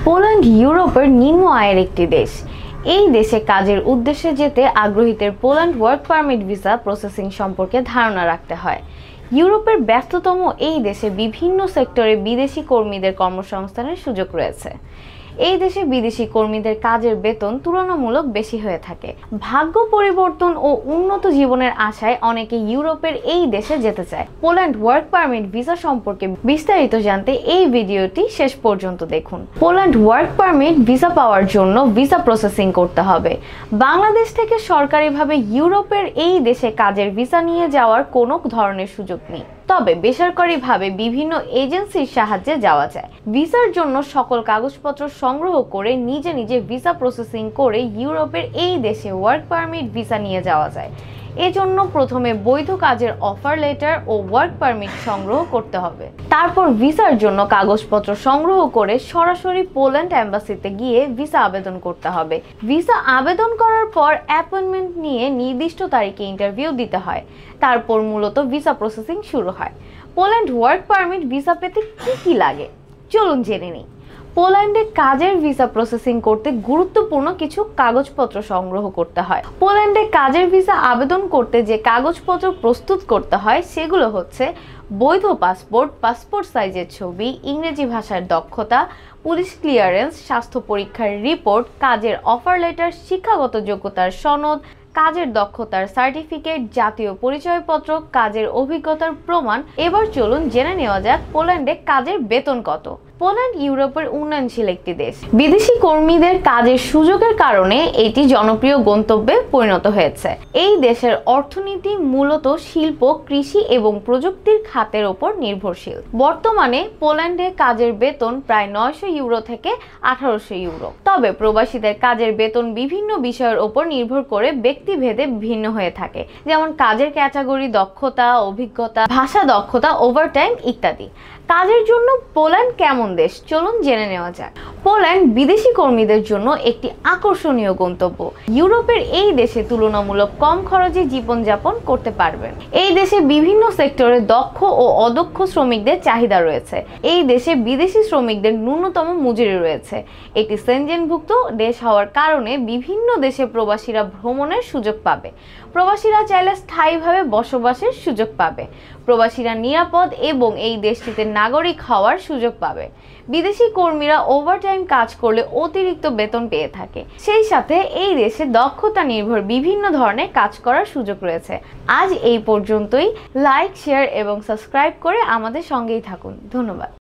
Poland ইউরোপের নিম্ন আয়ের একটি দেশ। এই দেশে কাজের উদ্দেশ্যে যেতে আগ্রহীদের Poland work permit visa processing সম্পর্কে ধারণা রাখতে হয়। ইউরোপের ব্যস্ততম এই দেশে বিভিন্ন সেক্টরে বিদেশি কর্মীদের কর্মসংস্থানের সুযোগ রয়েছে। এই দেশে বিদেশি কর্মীদের কাজের বেতন তুলনামূলক বেশি হয়ে থাকে। ভাগ্য পরিবর্তন ও উন্নত জীবনের আশায় অনেকে ইউরোপের এই দেশে যেতে চায়। পোল্যান্ড ওয়ার্ক পারমিট ভিসা সম্পর্কে বিস্তারিত জানতে এই ভিডিওটি শেষ পর্যন্ত দেখুন। পোল্যান্ড ওয়ার্ক পারমিট ভিসা পাওয়ার জন্য ভিসা প্রসেসিং করতে হবে। বাংলাদেশ থেকে সরকারিভাবে ইউরোপের এই দেশে কাজের ভিসা নিয়ে যাওয়ার কোনো ধরনের সুযোগ নেই, তবে বেসরকারিভাবে বিভিন্ন এজেন্সির সাহায্যে যাওয়া যায়। ভিসার জন্য সকল কাগজপত্র সংগ্রহ করে নিজে নিজে ভিসা প্রসেসিং করে ইউরোপের এই দেশে ওয়ার্ক পারমিট ভিসা নিয়ে যাওয়া যায়। এজন্য প্রথমে বৈধ কাজের অফার লেটার ও ওয়ার্ক পারমিট সংগ্রহ করতে হবে। তারপর ভিসার জন্য কাগজপত্র সংগ্রহ করে সরাসরি পোল্যান্ড এম্বাসিতে গিয়ে ভিসা আবেদন করতে হবে। ভিসা আবেদন করার পর অ্যাপয়েন্টমেন্ট নিয়ে নির্দিষ্ট তারিখে ইন্টারভিউ দিতে হয়। তারপর মূলত ভিসা প্রসেসিং শুরু হয়। পোল্যান্ড ওয়ার্ক পারমিট ভিসা পেতে কি লাগে চলুন জেনে নিই। পোল্যান্ডে কাজের ভিসা প্রসেসিং করতে গুরুত্বপূর্ণ কিছু কাগজপত্র সংগ্রহ করতে হয়। পোল্যান্ডে কাজের ভিসা আবেদন করতে যে কাগজপত্র প্রস্তুত করতে হয় সেগুলো হচ্ছে বৈধ পাসপোর্ট, পাসপোর্ট সাইজের ছবি, ইংরেজি ভাষার দক্ষতা, পুলিশ ক্লিয়ারেন্স, স্বাস্থ্য পরীক্ষার রিপোর্ট, কাজের অফার লেটার, শিক্ষাগত যোগ্যতার সনদ, কাজের দক্ষতার সার্টিফিকেট, জাতীয় পরিচয়পত্র, কাজের অভিজ্ঞতার প্রমাণ। এবার চলুন জেনে নেওয়া যাক পোল্যান্ডে কাজের বেতন কত। পোল্যান্ড ইউরোপের উন্নয়নশীল একটি দেশ। বিদেশি কর্মীদের কাজের সুযোগের কারণে এটি জনপ্রিয় গন্তব্যে পরিণত হয়েছে। এই দেশের অর্থনীতি মূলত শিল্প, কৃষি এবং প্রযুক্তির খাতের ওপর নির্ভরশীল। বর্তমানে পোল্যান্ডে কাজের বেতন প্রায় 900 ইউরো থেকে 1800 ইউরো। তবে প্রবাসীদের কাজের বেতন বিভিন্ন বিষয়ের ওপর নির্ভর করে ব্যক্তিভেদে ভিন্ন হয়ে থাকে, যেমন কাজের ক্যাটাগরি, দক্ষতা, অভিজ্ঞতা, ভাষা দক্ষতা, ওভারটাইম ইত্যাদি। কাজের জন্য পোল্যান্ড কেমন দেশ চলুন জেনে নেওয়া যাক। পোল্যান্ড বিদেশি কর্মীদের জন্য একটি আকর্ষণীয় গন্তব্য। ইউরোপের এই দেশে তুলনামূলক কম খরচে জীবনযাপন করতে পারবেন। এই দেশে বিভিন্ন সেক্টরে দক্ষ ও অদক্ষ শ্রমিকদের চাহিদা রয়েছে। এই দেশে বিদেশি শ্রমিকদের ন্যূনতম মজুরি রয়েছে। এটি সেনজেনভুক্ত দেশ হওয়ার কারণে বিভিন্ন দেশে প্রবাসীরা ভ্রমণের সুযোগ পাবে। প্রবাসীরা চাইলে স্থায়ীভাবে বসবাসের সুযোগ পাবে। প্রবাসীরা নিরাপদ এবং এই দেশটিতে নাগরিক হওয়ার সুযোগ পাবে। বিদেশি কর্মীরা ওভারটাইম কাজ করলে অতিরিক্ত বেতন পেয়ে থাকে। সেই সাথে এই দেশে দক্ষতা নির্ভর বিভিন্ন ধরনের কাজ করার সুযোগ রয়েছে। আজ এই পর্যন্তই। লাইক, শেয়ার এবং সাবস্ক্রাইব করে আমাদের সঙ্গেই থাকুন। ধন্যবাদ।